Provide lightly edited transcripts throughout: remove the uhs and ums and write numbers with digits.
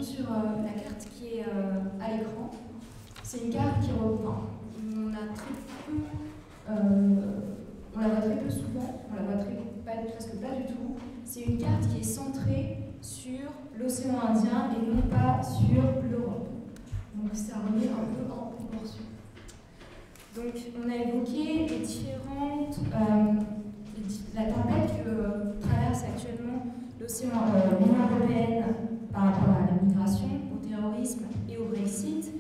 sur la carte qui est à l'écran. C'est une carte qui reprend. On a très peu, on la voit très peu souvent, on la voit presque pas du tout. C'est une carte qui est centrée sur l'océan Indien et non pas sur l'Europe. Donc ça remet un peu en proportion. Donc on a évoqué les différentes, la tempête que traverse actuellement l'Union européenne par rapport à la migration, au terrorisme et au Brexit.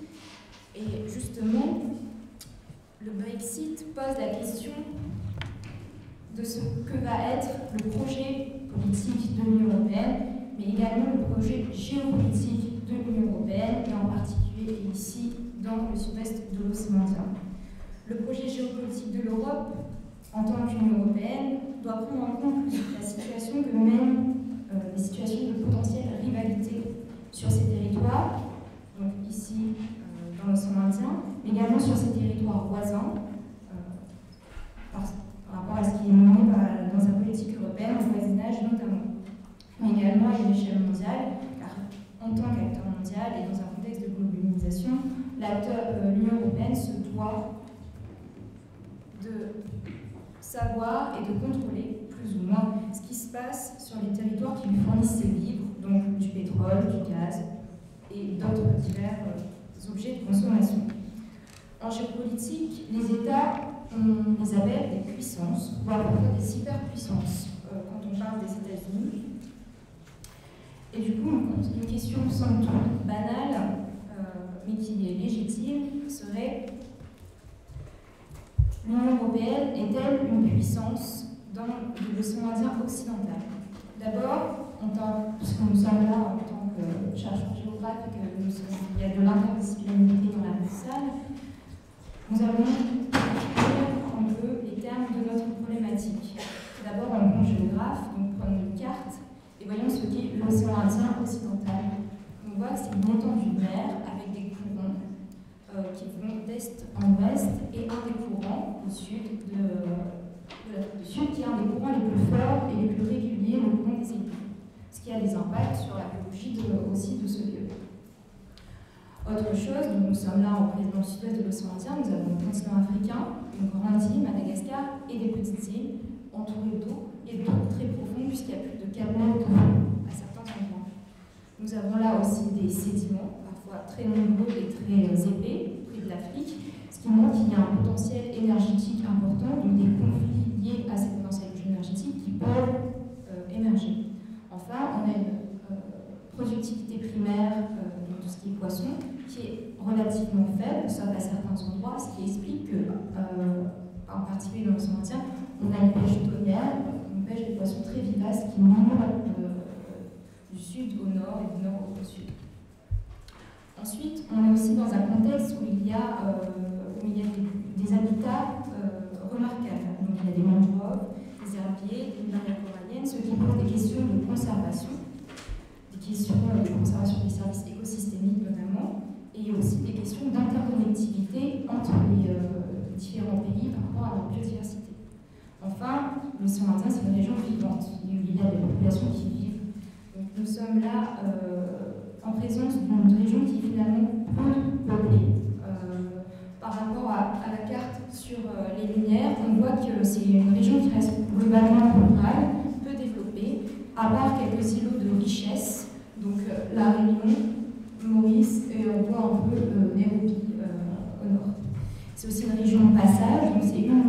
Et justement, le Brexit pose la question de ce que va être le projet politique de l'Union européenne, mais également le projet géopolitique de l'Union européenne, et en particulier ici dans le sud-ouest de l'océan Indien. Le projet géopolitique de l'Europe, en tant qu'Union européenne, doit prendre en compte la situation que mènent les situations de potentielle rivalité sur ces territoires, donc ici dans l'océan Indien, mais également sur ces territoires voisins, par rapport à ce qui est mené dans sa politique européenne, au voisinage notamment, mais également à une échelle mondiale, car en tant qu'acteur mondial et dans un contexte de globalisation, l'Union européenne se doit de savoir et de contrôler plus ou moins ce qui se passe sur les territoires qui lui fournissent ses vivres, donc du pétrole, du gaz et d'autres divers objets de consommation. En géopolitique, les États, on les appelle des puissances, voire parfois des superpuissances, quand on parle des États-Unis. Et du coup, une question somme toute banale, mais qui est légitime, serait: l'Union européenne est-elle une puissance dans l'océan Indien occidental? D'abord, puisque nous sommes là en tant que chercheurs géographes et qu'il y a de l'interdisciplinarité dans la salle, nous allons définir un peu les termes de notre problématique. D'abord, en tant que géographe, donc prenons une carte et voyons ce qu'est l'océan Indien occidental. On voit que c'est une étendue de mer avec des courants qui vont d'est en ouest, et un des courants au sud de l'Afrique du Sud, qui est un des courants les plus forts et les plus réguliers, le courant des équipes, ce qui a des impacts sur la biologie aussi de ce lieu. Autre chose, nous sommes là dans le sud-ouest de l'océan Indien, nous avons le continent africain, une grande île, Madagascar, et des petites îles entourées d'eau, et d'eau très profonde, puisqu'il y a plus de 4 mètres de fond à certains endroits. Nous avons là aussi des sédiments, parfois très nombreux et très épais, près de l'Afrique, ce qui montre qu'il y a un potentiel énergétique important, donc des conflits liés à ces potentiels énergétiques qui peuvent émerger. Enfin, on a une productivité primaire dans tout ce qui est poisson, qui est relativement faible, sauf à certains endroits, ce qui explique que, en particulier dans l'océan Indien, on a une pêche tonnière, on pêche des poissons très vivaces qui migrent du sud au nord et du nord au sud. Ensuite, on est aussi dans un contexte où il y a des habitats remarquables. Donc, il y a des mangroves, des herbiers, une barrière corallienne, ce qui pose des questions de conservation, des questions de conservation des services écosystémiques notamment, et aussi des questions d'interconnectivité entre les différents pays par rapport à leur biodiversité. Enfin, l'océan Indien, c'est une région vivante, il y a des populations qui vivent. Donc, nous sommes là en présence d'une région qui est finalement peu peuplée. Par rapport à la carte sur les lumières, on voit que c'est une région qui reste globalement rurale, peu développée, à part quelques îlots de richesse, donc la Réunion, Maurice, et on voit un peu Nairobi au nord. C'est aussi une région de passage, donc c'est une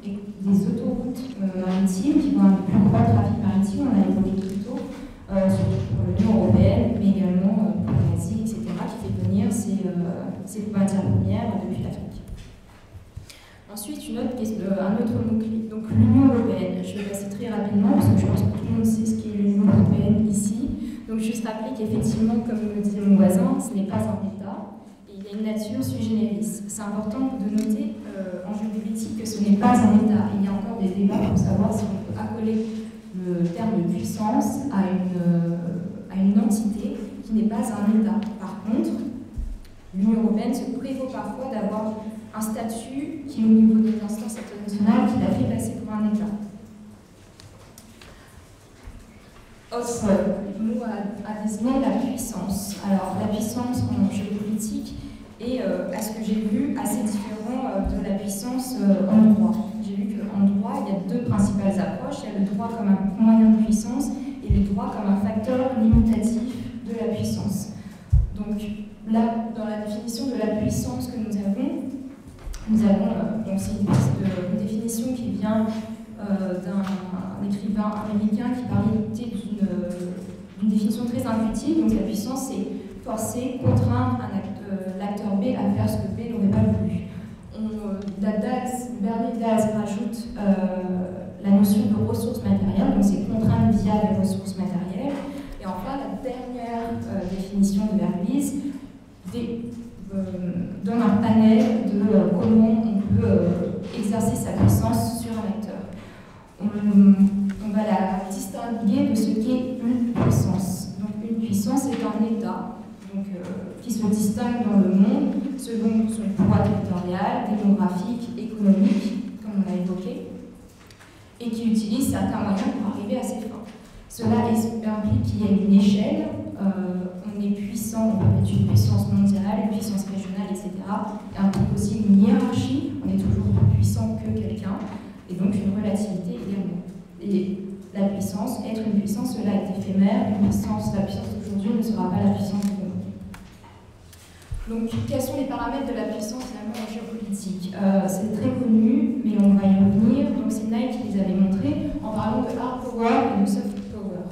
des autoroutes maritimes qui vont avoir le plus grand trafic maritime, on a évoqué plus tôt, surtout pour l'Union européenne, mais également pour l'Asie, etc., qui fait venir ces matières premières depuis l'Afrique. Ensuite, un autre mot-clé, donc l'Union européenne. Je vais passer très rapidement, parce que je pense que tout le monde sait ce qu'est l'Union européenne ici. Donc juste rappeler qu'effectivement, comme le disait mon voisin, ce n'est pas un État, et il y a une nature sui generis. C'est important de noter en géopolitique que ce n'est pas un État. Il y a encore des débats pour savoir si on peut accoler le terme de puissance à une entité qui n'est pas un État. Par contre, l'Union européenne se prévaut parfois d'avoir un statut qui, au niveau des instances internationales, qui la fait passer pour un État. Autre mot à désigner la puissance. Alors, la puissance en géopolitique est, à ce que j'ai vu, assez différent de la puissance en droit. J'ai vu qu'en droit, il y a deux principales approches. Il y a le droit comme un moyen de puissance et le droit comme un facteur limitatif de la puissance. Donc, là, dans la définition de la puissance que nous avons donc c'est une définition qui vient d'un écrivain américain qui parlait d'une définition très intuitive. Donc la puissance, c'est forcer, contraindre l'acteur B à faire ce que B n'aurait pas voulu. Bernie Daz rajoute la notion de ressources matérielles, donc c'est contraindre via les ressources matérielles. Et enfin, la dernière définition de Berlitz donne un panel de comment on peut exercer sa puissance sur un acteur. On va la distinguer de ce qu'est une puissance. Donc une puissance est un État qui se distingue dans le monde selon son poids territorial, démographique, économique, comme on l'a évoqué, et qui utilise certains moyens pour arriver à ses fins. Cela implique qu'il y ait une échelle, on est puissant, on perpétue une puissance mondiale, une puissance régionale, etc. Et implique aussi une hiérarchie, on est toujours plus puissant que quelqu'un, et donc une relativité également. Et la puissance, être une puissance, cela est éphémère, la puissance d'aujourd'hui ne sera pas la puissance de demain. Donc, quels sont les paramètres de la puissance finalement en géopolitique? C'est très connu, mais on va y revenir. Donc, c'est Knight qui les avait montrés en parlant de hard power et de soft power.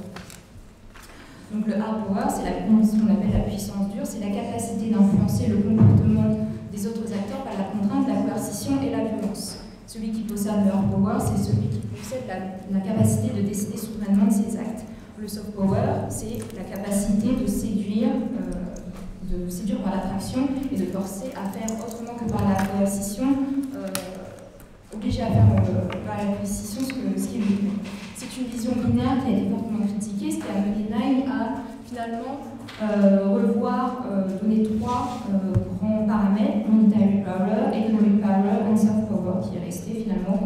Donc, le hard power, c'est ce qu'on appelle la puissance dure, c'est la capacité d'influencer le comportement des autres acteurs par la contrainte, la coercition et la violence. Celui qui possède le hard power, c'est celui qui possède la capacité de décider souverainement de ses actes. Le soft power, c'est la capacité de séduire par l'attraction et de forcer à faire autrement que par la coercition, obliger à faire par la coercition ce qui lui plaît. C'est une vision binaire qui a été fortement critiquée, ce qui a amené Knight à finalement donner trois grands paramètres: military power, economic power et soft power, qui est resté finalement,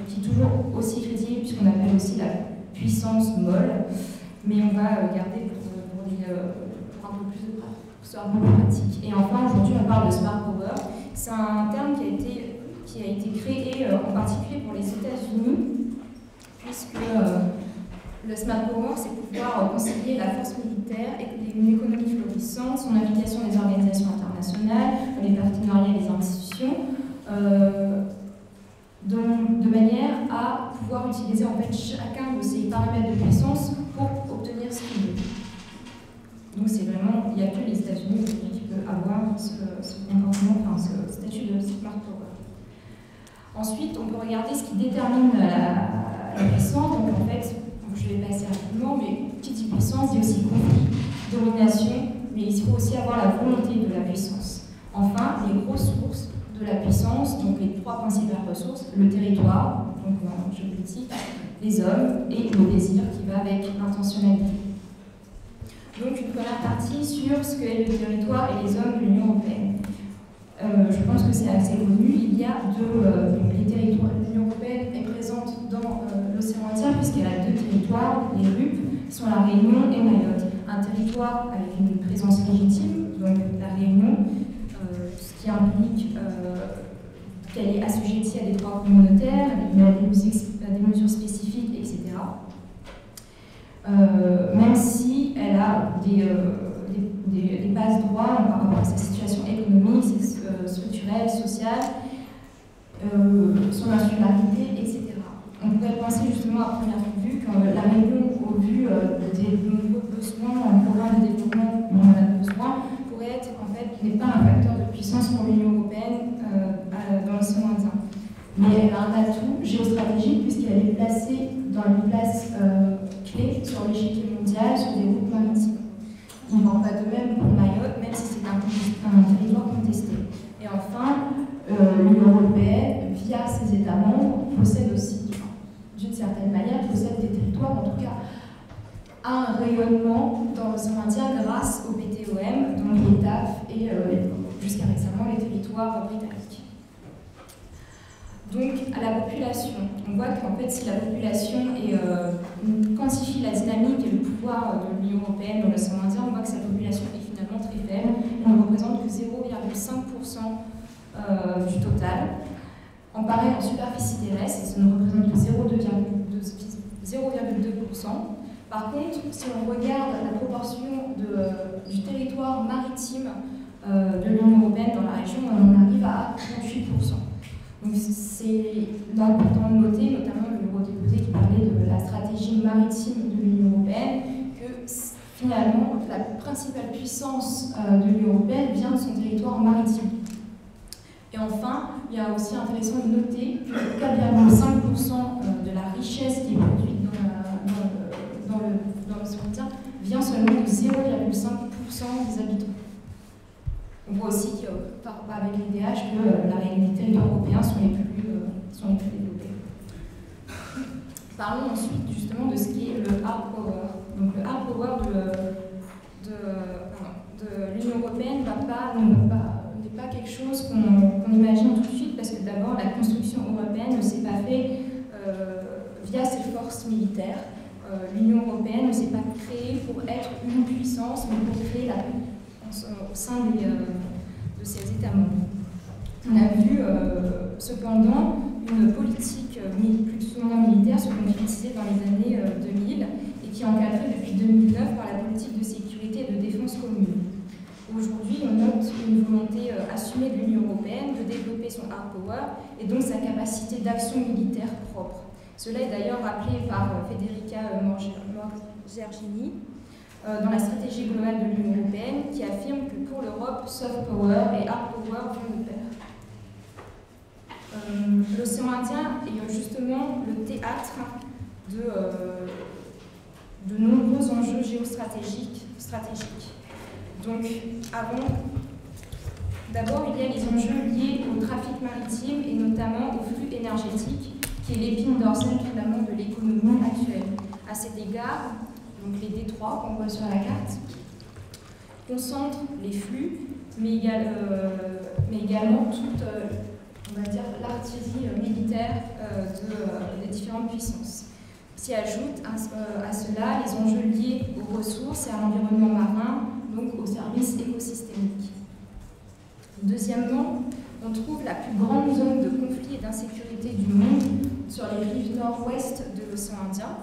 qui est toujours aussi critiqué puisqu'on appelle aussi la puissance molle, mais on va garder pour un peu plus de pratique. Et enfin, aujourd'hui, on parle de smart power. C'est un terme qui a été créé en particulier pour les États-Unis, puisque le smart power, c'est pouvoir concilier la force militaire et une économie florissante, son implication des organisations internationales, les partenariats et les institutions, de manière à pouvoir utiliser en fait chacun de ces paramètres de puissance pour obtenir ce qu'il veut. Donc c'est vraiment, il n'y a que les États-Unis qui peuvent avoir ce comportement, ce statut de smart power. Ensuite, on peut regarder ce qui détermine la puissance. Donc en fait, je vais passer rapidement, mais qui dit puissance dit aussi conflit, domination, mais il faut aussi avoir la volonté de la puissance. Enfin, les ressources de la puissance, donc les trois principales ressources: le territoire, donc en géopolitique, les hommes et le désir qui va avec l'intentionnalité. Donc une première partie sur ce qu'est le territoire et les hommes de l'Union européenne. Je pense que c'est assez connu. Il y a les territoires. L'Union européenne est présente dans l'océan Indien puisqu'elle a deux territoires, les RUP, qui sont la Réunion et Mayotte. Un territoire avec une présence légitime, donc la Réunion, ce qui implique qu'elle est assujettie à des droits communautaires, à des mesures spécifiques, etc. Même si elle a des bases droits par rapport à sa situation économique, structurelle, sociale, son insularité, etc. On pourrait penser justement à première vue que la Réunion, au vu des nombreux besoins en programme de développement dont on a besoin, pourrait être en fait n'est pas un facteur de puissance pour l'Union européenne dans l'océan Indien. Mais elle a un atout géostratégique puisqu'elle est placée dans une place clé sur l'échiquier mondial, sur des routes maritimes. Il n'en va pas de même pour Mayotte, même si c'est un territoire contesté. Et enfin, l'Union européenne, via ses États membres, possède aussi, d'une certaine manière, possède des territoires, en tout cas, a un rayonnement dans l'océan Indien grâce au PTOM, donc l'ETAF et jusqu'à récemment les territoires britanniques. Donc Donc, à la population, on voit qu'en fait, si la population quantifie la dynamique et le pouvoir de l'Union européenne dans l'océan Indien, on voit que sa population est finalement très faible. Elle ne représente que 0,5% du total. En pareil, en superficie terrestre, ça ne représente que 0,2%. Par contre, si on regarde la proportion du territoire maritime de l'Union européenne dans la région, on arrive à 38%. Donc c'est important de noter, notamment le eurodéputé qui parlait de la stratégie maritime de l'Union européenne, que finalement la principale puissance de l'Union européenne vient de son territoire maritime. Et enfin, il est aussi intéressant de noter que 4,5% de la richesse qui est produite dans l'océan Indien vient seulement de 0,5% des habitants. On voit aussi qu'avec l'IDH que les territoires européens sont les plus développés. Parlons ensuite justement de ce qui est le hard power. Donc le hard power de l'Union européenne n'est pas quelque chose qu'on imagine tout de suite, parce que d'abord la construction européenne ne s'est pas faite via ses forces militaires. L'Union européenne ne s'est pas créée pour être une puissance, mais pour créer la au sein de ses États membres. On a vu cependant une politique plus souvent militaire se concrétiser dans les années 2000 et qui est encadrée depuis 2009 par la politique de sécurité et de défense commune. Aujourd'hui, on note une volonté assumée de l'Union européenne de développer son hard power et donc sa capacité d'action militaire propre. Cela est d'ailleurs rappelé par Federica Morgherini dans la stratégie globale de l'Union européenne, qui affirme que pour l'Europe, soft power et hard power vont de pair. L'océan Indien est justement le théâtre de nombreux enjeux géostratégiques. Donc, d'abord, il y a les enjeux liés au trafic maritime et notamment au flux énergétique, qui est l'épine dorsale finalement de l'économie actuelle. À cet égard, donc les détroits qu'on voit sur la carte concentrent les flux, mais également toute, on va dire, l'artillerie militaire des différentes puissances. S'y ajoutent à cela les enjeux liés aux ressources et à l'environnement marin, donc aux services écosystémiques. Deuxièmement, on trouve la plus grande zone de conflit et d'insécurité du monde sur les rives nord-ouest de l'océan Indien,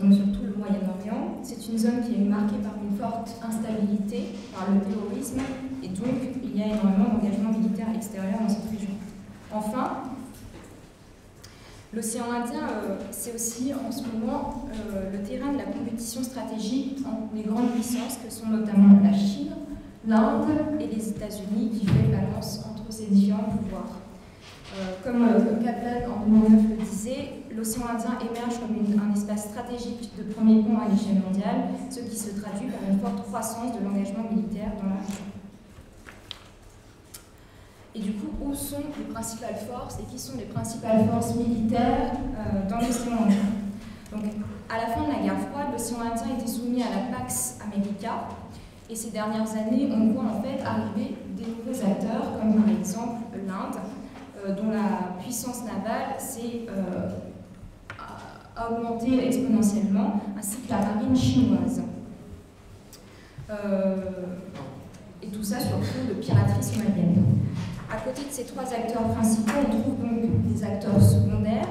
donc surtout le Moyen-Orient. C'est une zone qui est marquée par une forte instabilité, par le terrorisme, et donc il y a énormément d'engagements militaires extérieurs dans cette région. Enfin, l'océan Indien, c'est aussi en ce moment le terrain de la compétition stratégique entre les grandes puissances que sont notamment la Chine, l'Inde et les États-Unis, qui fait balance entre ces différents pouvoirs. Comme Kaplan en 2009 le disait, l'océan Indien émerge comme un espace stratégique de premier plan à l'échelle mondiale, ce qui se traduit par une forte croissance de l'engagement militaire dans la région. Et du coup, où sont les principales forces et qui sont les principales forces militaires dans l'océan Indien? Donc, à la fin de la guerre froide, l'océan Indien était soumis à la Pax America, et ces dernières années, on voit en fait arriver des nouveaux acteurs, comme par exemple l'Inde, dont la puissance navale a augmenté exponentiellement, ainsi que la marine chinoise. Et tout ça sur fond de piraterie somalienne. À côté de ces trois acteurs principaux, on trouve donc des acteurs secondaires,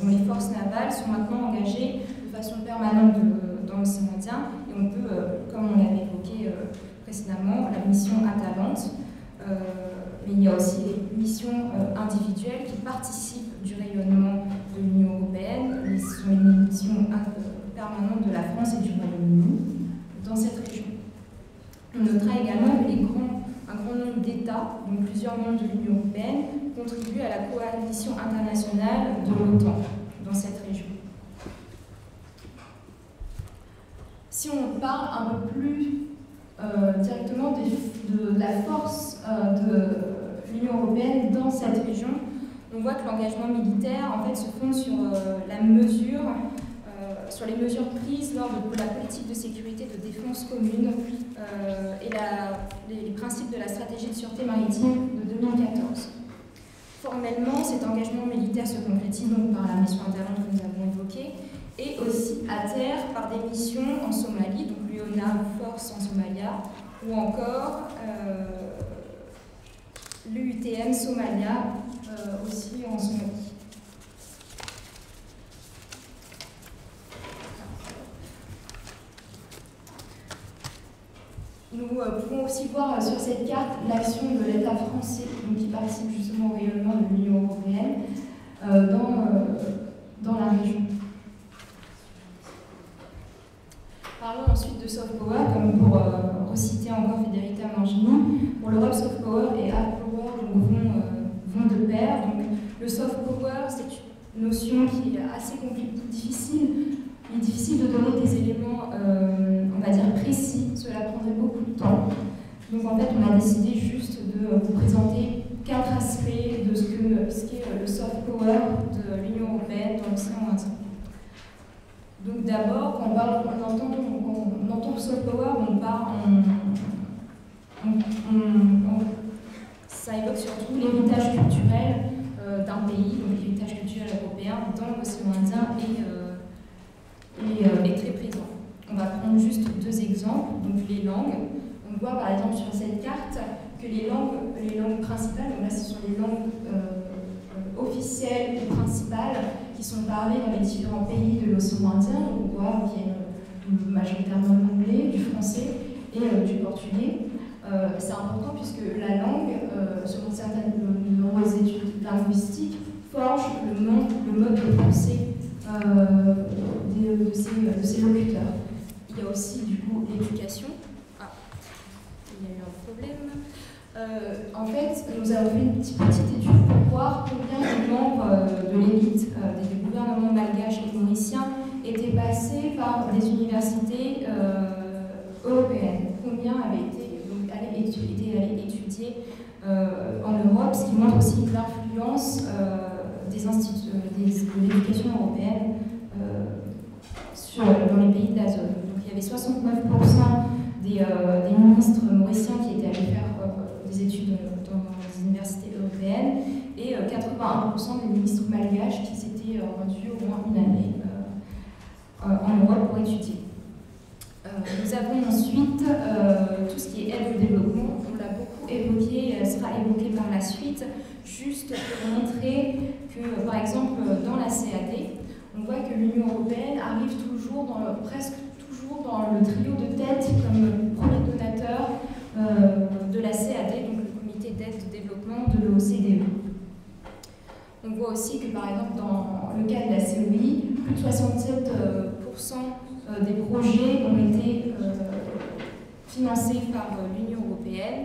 dont les forces navales sont maintenant engagées de façon permanente dans l'océan Indien. Et on peut, comme on l'avait évoqué précédemment, la mission Atalante. Mais il y a aussi les missions individuelles qui participent du rayonnement de l'Union européenne. Ce sont les missions permanentes de la France et du Royaume-Uni dans cette région. On notera également que un grand nombre d'États, donc plusieurs membres de l'Union européenne, contribuent à la coalition internationale de l'OTAN dans cette région. Si on parle un peu plus directement de la force de l'Union européenne dans cette région, on voit que l'engagement militaire en fait, se fonde sur sur les mesures prises lors de la politique de sécurité de défense commune et les principes de la stratégie de sûreté maritime de 2014. Formellement, cet engagement militaire se concrétise donc par la mission Atalante que nous avons évoquée, et aussi à terre par des missions en Somalie, donc l'UNAM Force en Somalia, ou encore l'UTM Somalia aussi en Somalie. Nous pouvons aussi voir sur cette carte l'action de l'État français, donc qui participe justement au rayonnement de l'Union européenne dans la région. Parlons ensuite de soft power, comme pour reciter encore Federica Morgini. Pour l'Europe, soft power et hard power vont de pair. Donc, le soft power, c'est une notion qui est assez difficile. Il est difficile de donner des éléments, on va dire, précis. Cela prendrait beaucoup de temps. Donc, en fait, on a décidé juste de vous présenter 4 aspects de ce qu'est le soft power de l'Union européenne dans l'océan Indien. Donc d'abord, quand on entend le soft power, ça évoque surtout l'héritage culturel d'un pays, donc l'héritage culturel européen dans l'océan Indien est très présent. On va prendre juste 2 exemples, donc les langues. On voit par exemple sur cette carte que les langues principales, donc là ce sont les langues officielles ou principales qui sont parlées dans les différents pays de l'océan Indien. On voit qu'il y a majoritairement de l'anglais, du français et du portugais. C'est important puisque la langue, selon certaines nombreuses études linguistiques, forge le mode de pensée de ces locuteurs. Il y a aussi du coup l'éducation. Ah, il y a eu un problème. En fait, nous avons fait une petite étude pour voir combien de membres de l'élite des gouvernements malgaches et mauriciens étaient passés par des universités européennes. Combien allaient étudier en Europe, ce qui montre aussi l'influence des instituts de l'éducation européenne dans les pays de la zone. Donc il y avait 69% des ministres mauriciens qui étaient allés faire des études dans les universités européennes et 81% des ministres malgaches qui s'étaient rendus au moins une année en Europe pour étudier. Nous avons ensuite tout ce qui est aide au développement. On l'a beaucoup évoqué et elle sera évoquée par la suite, juste pour montrer que, par exemple, dans la CAD, on voit que l'Union européenne arrive presque toujours dans le trio de tête comme premier donateur de la CAD, donc le comité d'aide au développement de l'OCDE. On voit aussi que, par exemple, dans le cas de la COI, plus de 67% des projets ont été financés par l'Union européenne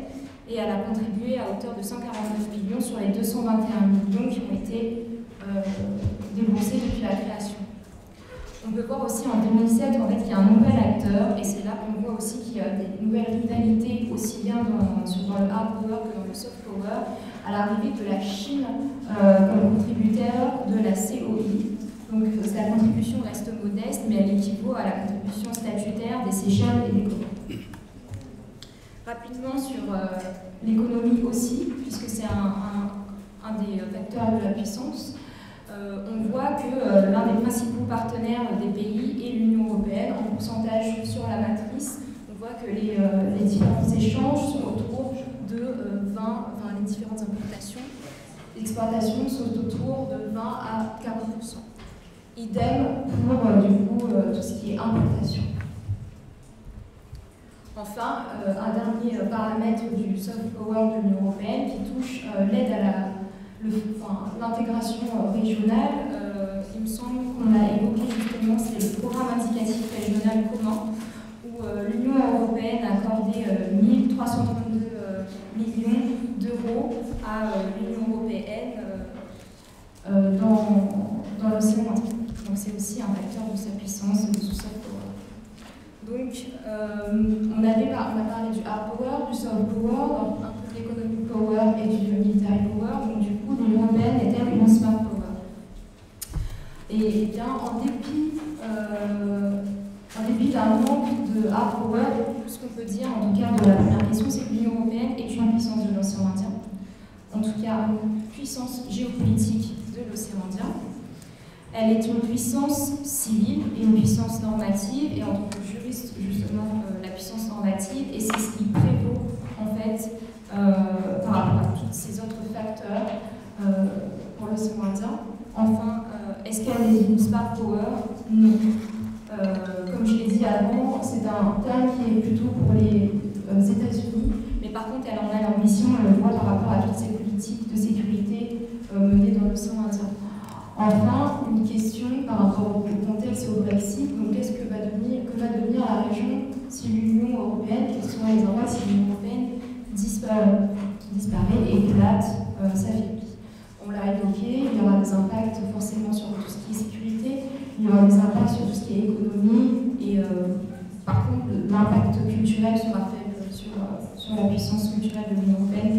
et elle a contribué à hauteur de 149 millions sur les 221 millions qui ont été déboursés depuis la création. On peut voir aussi en 2007 en fait, qu'il y a un nouvel acteur, et c'est là qu'on voit aussi qu'il y a des nouvelles rivalités, aussi bien dans le hard power que dans le soft power, à l'arrivée de la Chine comme contributeur de la COI. Donc la contribution reste modeste, mais elle équivaut à la contribution statutaire des Seychelles et des Comores. Rapidement sur l'économie aussi, puisque c'est un des facteurs de la puissance. On voit que l'un des principaux partenaires des pays est l'Union européenne. En pourcentage sur la matrice, on voit que les différents échanges sont autour de 20, les différentes importations. Les exportations sont autour de 20 à 40%. Idem pour du coup tout ce qui est importation. Enfin, un dernier paramètre du soft power de l'Union européenne qui touche l'aide à l'intégration régionale. Il me semble qu'on a évoqué justement, c'est le programme indicatif régional commun où l'Union européenne a accordé 1332 millions d'euros à l'Union européenne dans l'océan Indien. Donc c'est aussi un facteur de sa puissance, de son soft power. Donc on a parlé du hard power, du soft power, un peu de l'économic power et du military power. Donc du coup l'Union européenne est-elle une smart power? Et bien en dépit d'un manque de hard power, ce qu'on peut dire en tout cas de la première question, c'est que l'Union européenne est une puissance de l'océan Indien. En tout cas, puissance géopolitique de l'océan Indien. Elle est une puissance civile et une puissance normative, et en tant que juriste, justement, la puissance normative, et c'est ce qui prévaut, en fait, par rapport à tous ces autres facteurs pour l'océan Indien. Enfin, est-ce qu'elle est une star power? Non. Comme je l'ai dit avant, c'est un thème qui est plutôt pour les États-Unis, mais par contre, elle en a l'ambition, elle le voit par rapport à toutes ces politiques de sécurité menées dans l'océan Indien. Enfin, une question par rapport au contexte et au Brexit. Donc, qu'est-ce que va devenir la région si l'Union européenne, quels sont les impacts si l'Union européenne disparaît, éclate, s'affaiblit? On l'a évoqué, il y aura des impacts forcément sur tout ce qui est sécurité, il y aura des impacts sur tout ce qui est économie, et par contre, l'impact culturel sera faible sur la puissance culturelle de l'Union européenne,